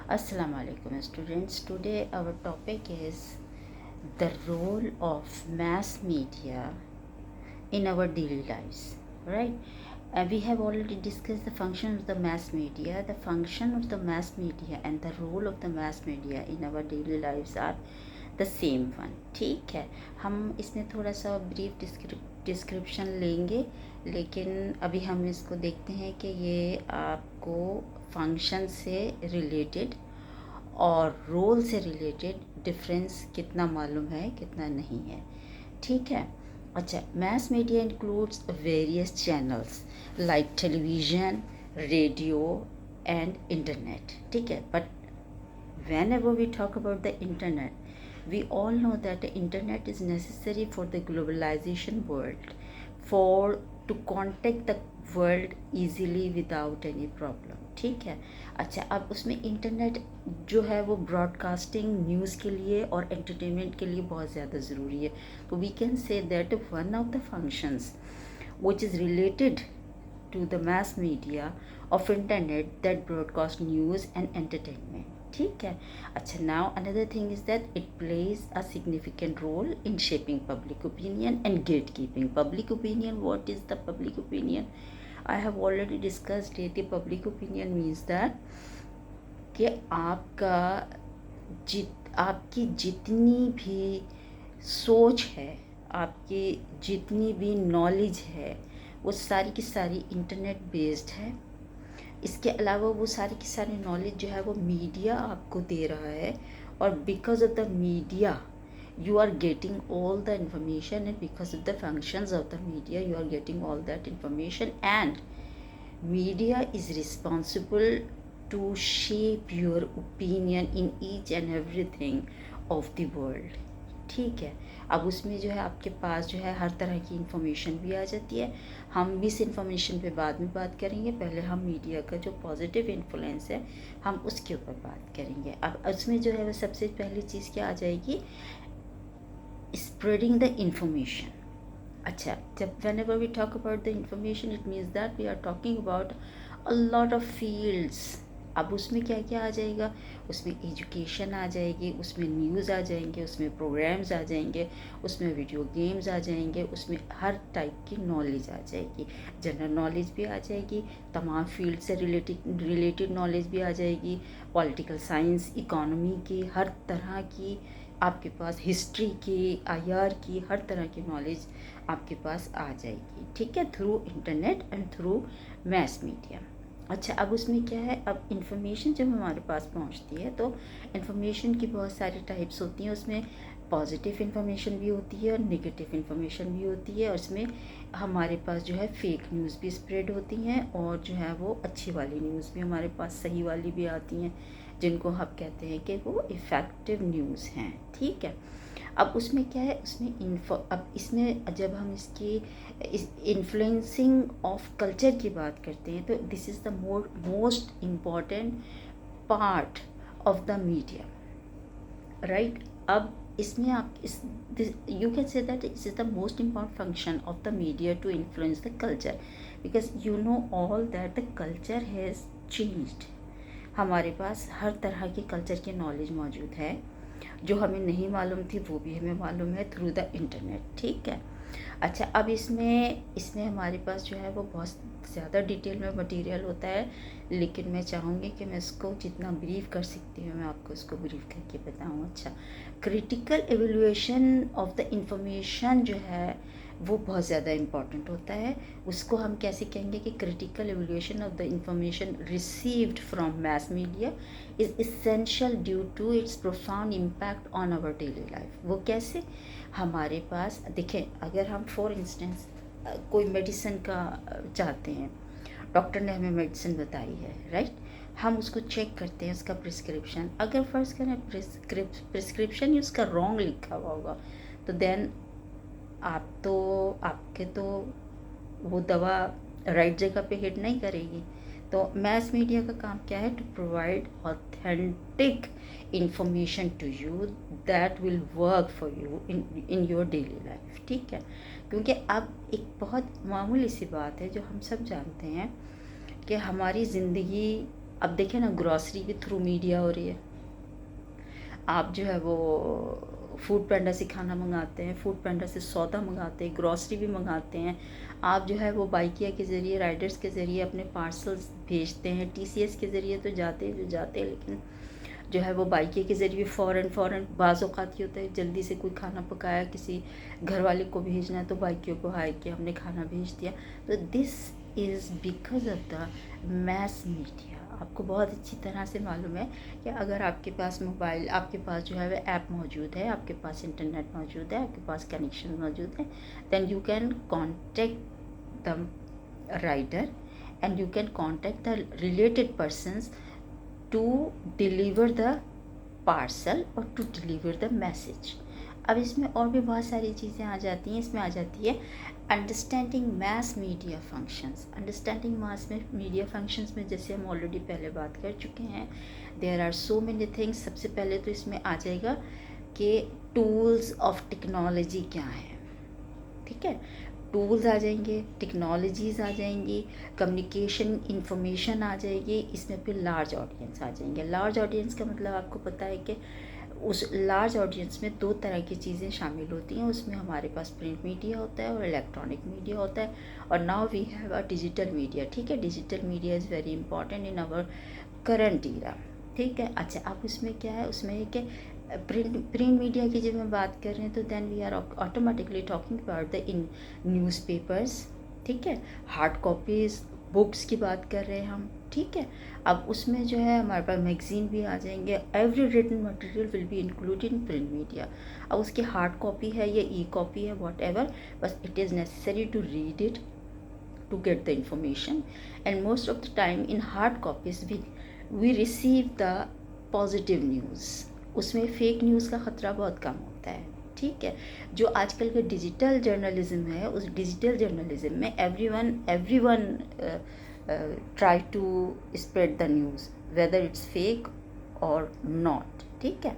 Assalamu alaikum students. Today our topic is the role of mass media in our daily lives, right? We have already discussed the function of the mass media. The function of the mass media and the role of the mass media in our daily lives are the same one. ठीक है, हम इसमें थोड़ा सा brief description लेंगे, लेकिन अभी हम इसको देखते हैं कि ये आपको फंक्शन से रिलेटेड और रोल से रिलेटेड डिफरेंस कितना मालूम है कितना नहीं है। ठीक है, अच्छा, mass media includes various channels like television, radio and internet. ठीक है, but whenever we talk about the internet, we all know that the internet is necessary for the globalization world, for to contact the world easily without any problem. ठीक है, अच्छा, अब उसमें internet जो है वो ब्रॉडकास्टिंग न्यूज़ के लिए और एंटरटेनमेंट के लिए बहुत ज़्यादा ज़रूरी है। तो we can say that one of the functions which is related to the mass media of internet that broadcast news and entertainment. ठीक है, अच्छा, now another thing is that it plays a significant role in shaping public opinion and gatekeeping. Public opinion, what is the public opinion? I have already discussed it. The public opinion means that कि आपकी जितनी भी सोच है, आपकी जितनी भी knowledge है, वो सारी की सारी इंटरनेट बेस्ड है। इसके अलावा वो सारी की सारी नॉलेज जो है वो मीडिया आपको दे रहा है, और because of the media you are getting all the information, and because of the functions of the media you are getting all that information, and media is responsible to shape your opinion in each and everything of the world. ठीक है, अब उसमें जो है आपके पास जो है हर तरह की इंफॉर्मेशन भी आ जाती है। हम मिस इन्फॉर्मेशन पे बाद में बात करेंगे, पहले हम मीडिया का जो पॉजिटिव इन्फ्लुएंस है हम उसके ऊपर बात करेंगे। अब उसमें जो है वो सबसे पहली चीज़ क्या आ जाएगी, स्प्रेडिंग द इंफॉर्मेशन। अच्छा, जब whenever we talk about the information, it means that we are talking about a lot of fields. अब उसमें क्या क्या आ जाएगा, उसमें एजुकेशन आ जाएगी, उसमें न्यूज़ आ जाएंगे, उसमें प्रोग्राम्स आ जाएंगे, उसमें वीडियो गेम्स आ जाएंगे, उसमें हर टाइप की नॉलेज आ जाएगी, जनरल नॉलेज भी आ जाएगी, तमाम फील्ड से रिलेटेड नॉलेज भी आ जाएगी, पॉलिटिकल साइंस, इकोनॉमी की, हर तरह की आपके पास, हिस्ट्री की, आईआर की, हर तरह की नॉलेज आपके पास आ जाएगी। ठीक है, through internet and through mess media. अच्छा, अब उसमें क्या है, अब इंफॉर्मेशन जब हमारे पास पहुंचती है तो इंफॉर्मेशन की बहुत सारी टाइप्स होती हैं। उसमें पॉजिटिव इंफॉर्मेशन भी होती है और नेगेटिव इंफॉर्मेशन भी होती है, और इसमें हमारे पास जो है फेक न्यूज़ भी स्प्रेड होती हैं, और जो है वो अच्छी वाली न्यूज़ भी हमारे पास, सही वाली भी आती हैं, जिनको हम कहते हैं कि वो इफ़ेक्टिव न्यूज़ हैं। ठीक है, अब उसमें क्या है, उसमें अब इसमें जब हम इस इन्फ्लुएंसिंग ऑफ कल्चर की बात करते हैं तो this is the most important part of the media, right. अब इसमें आप यू कैन से दैट इस is the most important function of the media to influence the culture, because you know all that the culture has changed. हमारे पास हर तरह की culture की knowledge मौजूद है, जो हमें नहीं मालूम थी वो भी हमें मालूम है थ्रू द इंटरनेट। ठीक है, अच्छा, अब इसमें हमारे पास जो है वो बहुत ज़्यादा डिटेल में मटेरियल होता है, लेकिन मैं चाहूँगी कि मैं इसको जितना ब्रीफ कर सकती हूँ मैं आपको इसको ब्रीफ करके बताऊँ। अच्छा, critical evaluation of the information जो है वो बहुत ज़्यादा इम्पॉर्टेंट होता है। उसको हम कैसे कहेंगे कि critical evaluation of the information received from mass media is essential due to its profound impact on our daily life. वो कैसे, हमारे पास देखें, अगर हम फॉर इंस्टेंस कोई मेडिसिन का चाहते हैं, डॉक्टर ने हमें मेडिसिन बताई है, राइट, हम उसको चेक करते हैं उसका प्रिस्क्रिप्शन। अगर फर्स्ट करें प्रिस्क्रिप्शन ही उसका रॉन्ग लिखा हुआ होगा तो देन आपके तो वो दवा राइट जगह पे हिट नहीं करेगी। तो मैस मीडिया का काम क्या है, to provide authentic information to you that will work for you in your daily life. ठीक है, क्योंकि अब एक बहुत मामूली सी बात है जो हम सब जानते हैं कि हमारी ज़िंदगी अब देखें ना, ग्रॉसरी भी थ्रू मीडिया हो रही है। आप जो है वो फूड पैंडा से खाना मंगाते हैं, फूड पैंडा से सौदा मंगाते हैं, ग्रॉसरी भी मंगाते हैं। आप जो है वो बाइकिया के ज़रिए, राइडर्स के ज़रिए अपने पार्सल्स भेजते हैं। टीसीएस के ज़रिए तो जाते हैं, लेकिन जो है वो बाइकिया के ज़रिए फ़ौरन बाज़ औक़ात ये होता है जल्दी से कोई खाना पकाया, किसी घर वाले को भेजना है तो बाइकियों को हाय किया, हमने खाना भेज दिया। तो this is because of the mess media. आपको बहुत अच्छी तरह से मालूम है कि अगर आपके पास मोबाइल, आपके पास जो है वह ऐप मौजूद है, आपके पास इंटरनेट मौजूद है, आपके पास कनेक्शन मौजूद है, then you can contact the rider and you can contact the related persons to deliver the parcel और टू डिलीवर द मैसेज। अब इसमें और भी बहुत सारी चीज़ें आ जाती हैं। इसमें आ जाती है understanding mass media functions. Understanding mass में मीडिया फंक्शंस में जैसे हम ऑलरेडी पहले बात कर चुके हैं, there are so many things. सबसे पहले तो इसमें आ जाएगा कि टूल्स ऑफ टेक्नोलॉजी क्या है, ठीक है। टूल्स आ जाएंगे, टेक्नोलॉजीज़ आ जाएंगी, कम्युनिकेशन इंफॉर्मेशन आ जाएगी, इसमें फिर लार्ज ऑडियंस आ जाएंगे। लार्ज ऑडियंस का मतलब आपको पता है कि उस लार्ज ऑडियंस में दो तरह की चीज़ें शामिल होती हैं। उसमें हमारे पास प्रिंट मीडिया होता है और इलेक्ट्रॉनिक मीडिया होता है, और now we have a digital media, ठीक है। Digital media is very important in our current era, ठीक है। अच्छा, अब उसमें क्या है, उसमें है कि प्रिंट मीडिया की जब हम बात कर रहे हैं तो then we are automatically talking about the in newspapers, ठीक है। हार्ड कॉपीज़ बुक्स की बात कर रहे हैं हम, ठीक है। अब उसमें जो है हमारे पास मैगज़ीन भी आ जाएंगे। Every written material will be included in print media. अब उसकी हार्ड कॉपी है या ई कॉपी है, वॉट एवर, बस it is necessary to read it to get the information, and most of the time in hard copies we receive the positive news। उसमें fake news का ख़तरा बहुत कम होता है, ठीक है। जो आजकल का डिजिटल जर्नलिज्म है, उस डिजिटल जर्नलिज्म में everyone try to spread the news whether it's fake और नॉट, ठीक है।